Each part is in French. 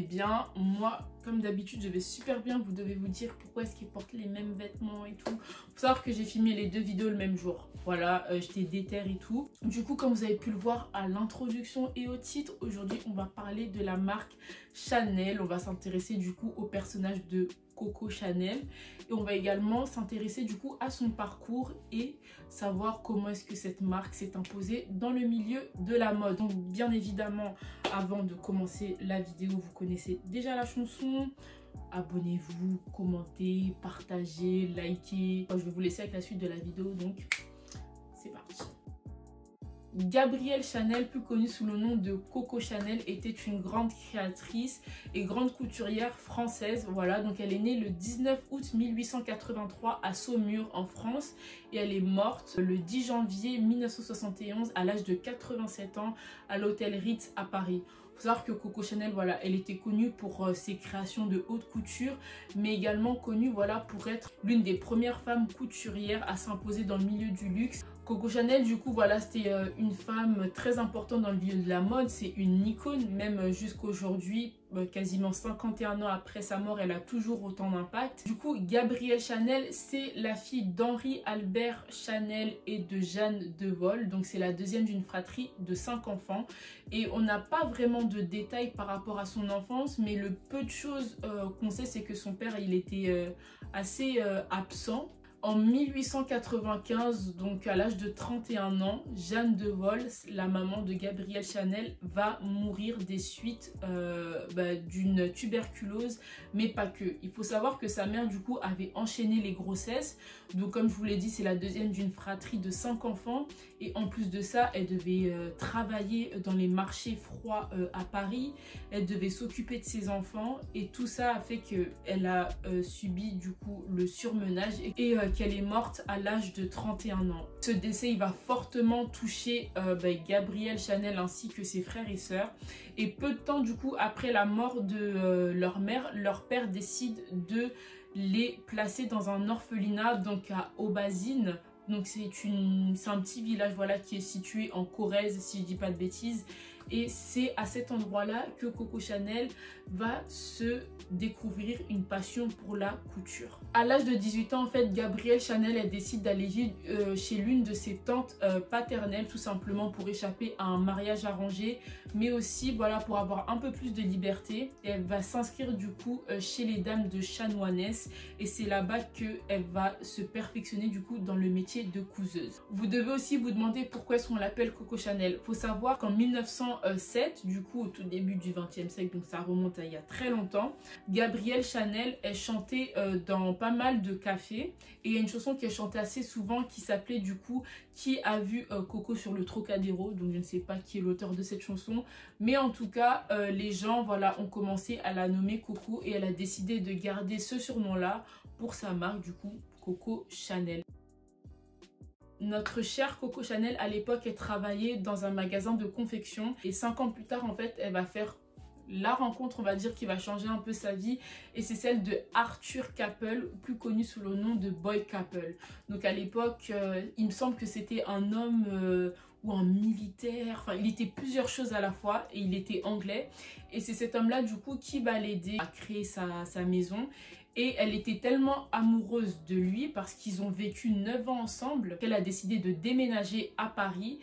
bien. Moi, comme d'habitude, je vais super bien. Vous devez vous dire pourquoi est-ce qu'ils portent les mêmes vêtements et tout. Faut savoir que j'ai filmé les deux vidéos le même jour. Voilà, j'étais déter et tout. Du coup, comme vous avez pu le voir à l'introduction et au titre, aujourd'hui, on va parler de la marque Chanel. On va s'intéresser du coup au personnage de Coco Chanel et on va également s'intéresser du coup à son parcours et savoir comment est-ce que cette marque s'est imposée dans le milieu de la mode. Donc bien évidemment, avant de commencer la vidéo, vous connaissez déjà la chanson. Abonnez-vous, commentez, partagez, likez. Je vais vous laisser avec la suite de la vidéo, donc c'est parti. Gabrielle Chanel, plus connue sous le nom de Coco Chanel, était une grande créatrice et grande couturière française. Voilà, donc elle est née le 19 août 1883 à Saumur en France et elle est morte le 10 janvier 1971 à l'âge de 87 ans à l'hôtel Ritz à Paris. Il faut savoir que Coco Chanel, voilà, elle était connue pour ses créations de haute couture, mais également connue, voilà, pour être l'une des premières femmes couturières à s'imposer dans le milieu du luxe. Coco Chanel, du coup, voilà, c'était une femme très importante dans le milieu de la mode. C'est une icône, même jusqu'aujourd'hui, quasiment 51 ans après sa mort, elle a toujours autant d'impact. Du coup, Gabrielle Chanel, c'est la fille d'Henri Albert Chanel et de Jeanne Devol. Donc, c'est la deuxième d'une fratrie de 5 enfants. Et on n'a pas vraiment de détails par rapport à son enfance, mais le peu de choses qu'on sait, c'est que son père, il était assez absent. En 1895, donc à l'âge de 31 ans, Jeanne Devol, la maman de Gabrielle Chanel, va mourir des suites d'une tuberculose, mais pas que. Il faut savoir que sa mère, du coup, avait enchaîné les grossesses. Donc, comme je vous l'ai dit, c'est la deuxième d'une fratrie de 5 enfants. Et en plus de ça, elle devait travailler dans les marchés froids à Paris. Elle devait s'occuper de ses enfants. Et tout ça a fait qu'elle a subi, du coup, le surmenage et qu'elle est morte à l'âge de 31 ans. Ce décès, il va fortement toucher Gabrielle Chanel ainsi que ses frères et sœurs. Et peu de temps, du coup, après la mort de leur mère, leur père décide de les placer dans un orphelinat, donc à Aubazine. Donc c'est un petit village, voilà, qui est situé en Corrèze, si je dis pas de bêtises. Et c'est à cet endroit-là que Coco Chanel va se découvrir une passion pour la couture. À l'âge de 18 ans, en fait, Gabrielle Chanel, elle décide d'aller vivre chez l'une de ses tantes paternelles, tout simplement pour échapper à un mariage arrangé, mais aussi, voilà, pour avoir un peu plus de liberté. Et elle va s'inscrire, du coup, chez les dames de Chanoinesse. Et c'est là-bas qu'elle va se perfectionner, du coup, dans le métier de couseuse. Vous devez aussi vous demander pourquoi est-ce qu'on l'appelle Coco Chanel. Faut savoir qu'en 1907, du coup, au tout début du XXe siècle, donc ça remonte à il y a très longtemps, Gabrielle Chanel est chantée dans pas mal de cafés et il y a une chanson qui est chantée assez souvent qui s'appelait du coup Qui a vu Coco sur le Trocadéro. Donc je ne sais pas qui est l'auteur de cette chanson, mais en tout cas les gens, voilà, ont commencé à la nommer Coco et elle a décidé de garder ce surnom là pour sa marque, du coup Coco Chanel. Notre chère Coco Chanel, à l'époque, elle travaillait dans un magasin de confection et 5 ans plus tard, en fait, elle va faire la rencontre, on va dire, qui va changer un peu sa vie, et c'est celle de Arthur Capel, plus connu sous le nom de Boy Capel. Donc à l'époque, il me semble que c'était un homme ou un militaire, enfin il était plusieurs choses à la fois et il était anglais, et c'est cet homme là du coup qui va l'aider à créer sa maison. Et elle était tellement amoureuse de lui parce qu'ils ont vécu 9 ans ensemble qu'elle a décidé de déménager à Paris.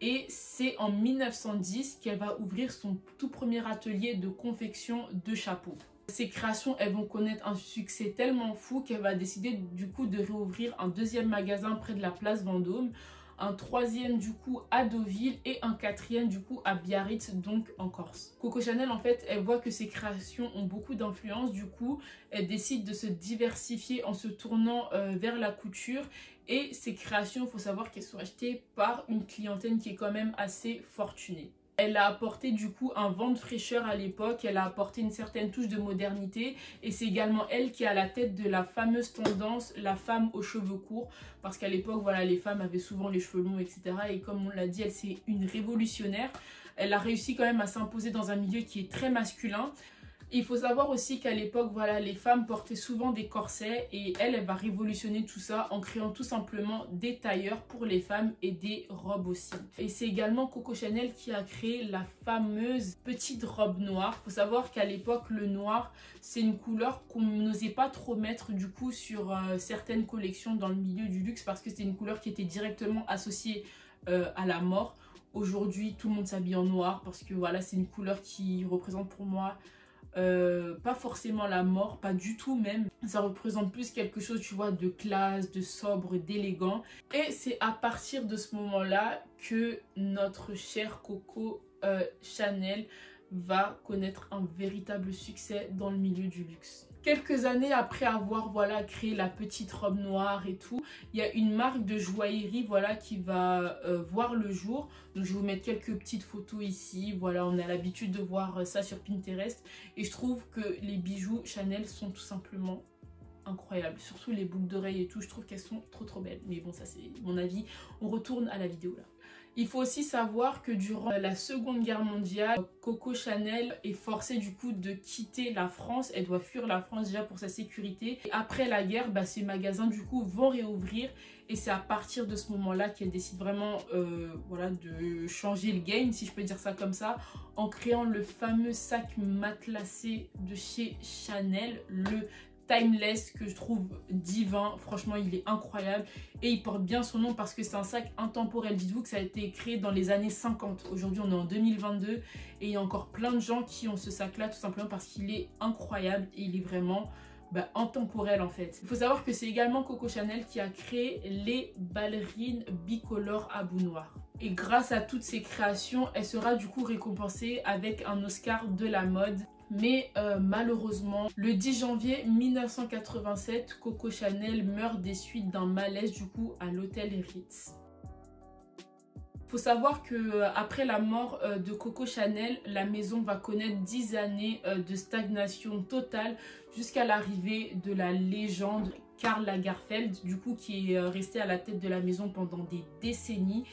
Et c'est en 1910 qu'elle va ouvrir son tout premier atelier de confection de chapeaux. Ses créations, elles vont connaître un succès tellement fou qu'elle va décider du coup de réouvrir un deuxième magasin près de la place Vendôme, un troisième du coup à Deauville et un quatrième du coup à Biarritz, donc en Corse. Coco Chanel, en fait, elle voit que ses créations ont beaucoup d'influence, du coup elle décide de se diversifier en se tournant vers la couture, et ses créations, il faut savoir qu'elles sont achetées par une clientèle qui est quand même assez fortunée. Elle a apporté du coup un vent de fraîcheur à l'époque, elle a apporté une certaine touche de modernité, et c'est également elle qui est à la tête de la fameuse tendance la femme aux cheveux courts, parce qu'à l'époque, voilà, les femmes avaient souvent les cheveux longs, etc. Et comme on l'a dit, elle c'est une révolutionnaire. Elle a réussi quand même à s'imposer dans un milieu qui est très masculin. Il faut savoir aussi qu'à l'époque, voilà, les femmes portaient souvent des corsets et elle va révolutionner tout ça en créant tout simplement des tailleurs pour les femmes et des robes aussi. Et c'est également Coco Chanel qui a créé la fameuse petite robe noire. Il faut savoir qu'à l'époque, le noir, c'est une couleur qu'on n'osait pas trop mettre du coup sur certaines collections dans le milieu du luxe parce que c'était une couleur qui était directement associée à la mort. Aujourd'hui, tout le monde s'habille en noir parce que voilà, c'est une couleur qui représente pour moi pas forcément la mort, pas du tout même. Ça représente plus quelque chose, tu vois, de classe, de sobre, d'élégant. Et c'est à partir de ce moment-là que notre chère Coco Chanel va connaître un véritable succès dans le milieu du luxe. Quelques années après avoir voilà créé la petite robe noire et tout, il y a une marque de joaillerie voilà qui va voir le jour. Donc je vais vous mettre quelques petites photos ici. Voilà, on a l'habitude de voir ça sur Pinterest et je trouve que les bijoux Chanel sont tout simplement incroyables. Surtout les boucles d'oreilles et tout, je trouve qu'elles sont trop belles. Mais bon, ça c'est mon avis. On retourne à la vidéo là. Il faut aussi savoir que durant la Seconde Guerre mondiale, Coco Chanel est forcée du coup de quitter la France. Elle doit fuir la France déjà pour sa sécurité. Et après la guerre, ses magasins du coup vont réouvrir. Et c'est à partir de ce moment-là qu'elle décide vraiment voilà, de changer le game, si je peux dire ça comme ça, en créant le fameux sac matelassé de chez Chanel, le Timeless, que je trouve divin. Franchement, il est incroyable et il porte bien son nom parce que c'est un sac intemporel. Dites-vous que ça a été créé dans les années 50. Aujourd'hui, on est en 2022 et il y a encore plein de gens qui ont ce sac-là tout simplement parce qu'il est incroyable et il est vraiment intemporel en fait. Il faut savoir que c'est également Coco Chanel qui a créé les ballerines bicolores à bout noir. Et grâce à toutes ces créations, elle sera du coup récompensée avec un Oscar de la mode. Mais malheureusement, le 10 janvier 1987, Coco Chanel meurt des suites d'un malaise du coup à l'hôtel Ritz. Faut savoir que après la mort de Coco Chanel, la maison va connaître 10 années de stagnation totale jusqu'à l'arrivée de la légende Karl Lagerfeld, du coup qui est resté à la tête de la maison pendant des décennies.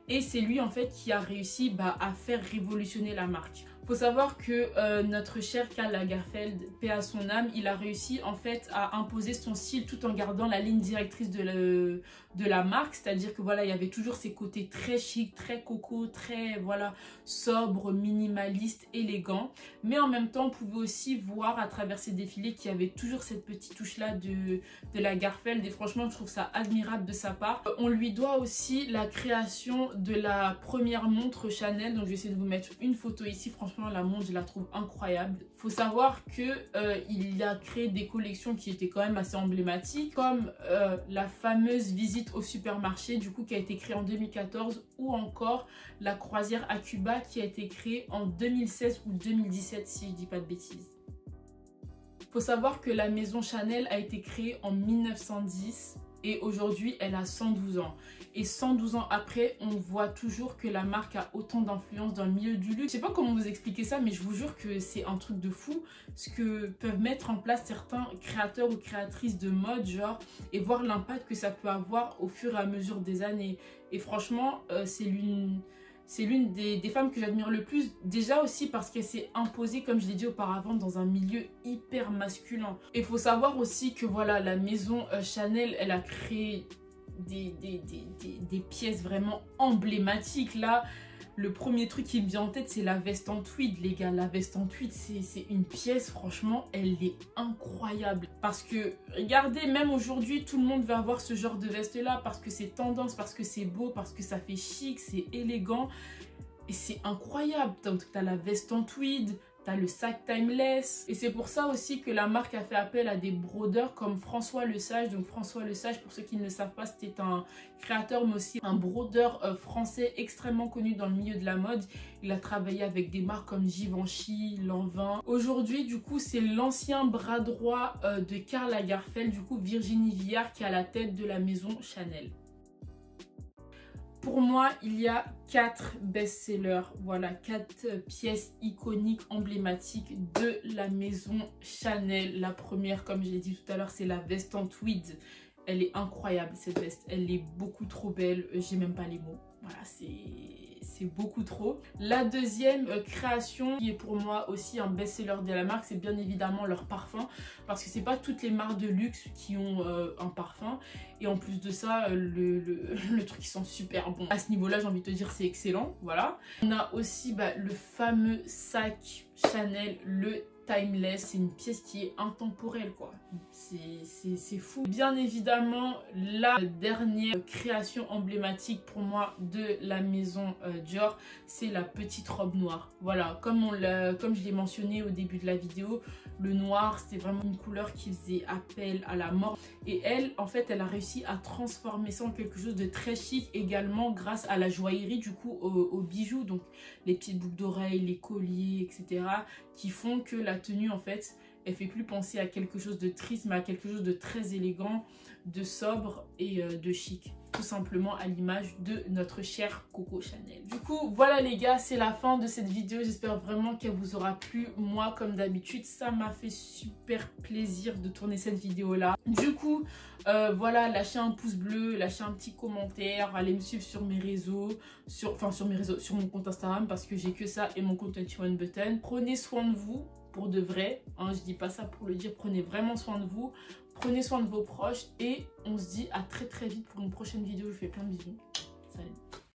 Et c'est lui en fait qui a réussi à faire révolutionner la marque. Faut savoir que notre cher Karl Lagerfeld, paix à son âme, il a réussi en fait à imposer son style tout en gardant la ligne directrice de la marque. C'est-à-dire que voilà, il y avait toujours ces côtés très chic, très coco, très voilà sobre, minimaliste, élégant. Mais en même temps, on pouvait aussi voir à travers ses défilés qu'il y avait toujours cette petite touche-là de Lagerfeld. Et franchement, je trouve ça admirable de sa part. On lui doit aussi la création de la première montre Chanel. Donc je vais essayer de vous mettre une photo ici. Franchement, la montre, je la trouve incroyable. Faut savoir que il a créé des collections qui étaient quand même assez emblématiques, comme la fameuse visite au supermarché, du coup qui a été créée en 2014, ou encore la croisière à Cuba qui a été créée en 2016 ou 2017 si je dis pas de bêtises. Faut savoir que la maison Chanel a été créée en 1910 et aujourd'hui elle a 112 ans. Et 112 ans après, on voit toujours que la marque a autant d'influence dans le milieu du luxe. Je sais pas comment vous expliquer ça, mais je vous jure que c'est un truc de fou ce que peuvent mettre en place certains créateurs ou créatrices de mode, genre, et voir l'impact que ça peut avoir au fur et à mesure des années. Et franchement, c'est l'une des femmes que j'admire le plus. Déjà aussi parce qu'elle s'est imposée, comme je l'ai dit auparavant, dans un milieu hyper masculin. Et il faut savoir aussi que voilà, la maison Chanel, elle a créé des pièces vraiment emblématiques. Là, le premier truc qui me vient en tête, c'est la veste en tweed, les gars. La veste en tweed, c'est une pièce, franchement, elle est incroyable. Parce que, regardez, même aujourd'hui, tout le monde va avoir ce genre de veste-là parce que c'est tendance, parce que c'est beau, parce que ça fait chic, c'est élégant. Et c'est incroyable. Donc, t'as la veste en tweed, t'as le sac Timeless. Et c'est pour ça aussi que la marque a fait appel à des brodeurs comme François Lesage. Donc François Lesage, pour ceux qui ne le savent pas, c'était un créateur mais aussi un brodeur français extrêmement connu dans le milieu de la mode. Il a travaillé avec des marques comme Givenchy, Lanvin. Aujourd'hui, du coup, c'est l'ancien bras droit de Karl Lagerfeld, du coup Virginie Viard, qui est à la tête de la maison Chanel. Pour moi, il y a 4 best-sellers, voilà, 4 pièces iconiques, emblématiques de la maison Chanel. La première, comme je l'ai dit tout à l'heure, c'est la veste en tweed. Elle est incroyable cette veste, elle est beaucoup trop belle, j'ai même pas les mots. Voilà, c'est beaucoup trop. La deuxième création qui est pour moi aussi un best-seller de la marque, c'est bien évidemment leur parfum, parce que c'est pas toutes les marques de luxe qui ont un parfum, et en plus de ça le truc il sent super bon. À ce niveau là j'ai envie de te dire c'est excellent, voilà. On a aussi le fameux sac Chanel, le Timeless, c'est une pièce qui est intemporelle quoi, c'est fou. Bien évidemment la dernière création emblématique pour moi de la maison Dior, c'est la petite robe noire. Voilà, comme je l'ai mentionné au début de la vidéo, le noir c'était vraiment une couleur qui faisait appel à la mort, et elle en fait elle a réussi à transformer ça en quelque chose de très chic également grâce à la joaillerie, du coup aux bijoux, donc les petites boucles d'oreilles, les colliers, etc., qui font que la tenue en fait elle fait plus penser à quelque chose de triste mais à quelque chose de très élégant, de sobre et de chic, tout simplement à l'image de notre chère Coco Chanel. Du coup voilà les gars, c'est la fin de cette vidéo, j'espère vraiment qu'elle vous aura plu. Moi comme d'habitude ça m'a fait super plaisir de tourner cette vidéo là. Du coup voilà, lâchez un pouce bleu, lâchez un petit commentaire, allez me suivre sur mes réseaux, sur mon compte Instagram parce que j'ai que ça, et mon compte 21 Button. Prenez soin de vous pour de vrai, hein, je dis pas ça pour le dire, prenez vraiment soin de vous, prenez soin de vos proches, et on se dit à très très vite pour une prochaine vidéo. Je vous fais plein de bisous, salut.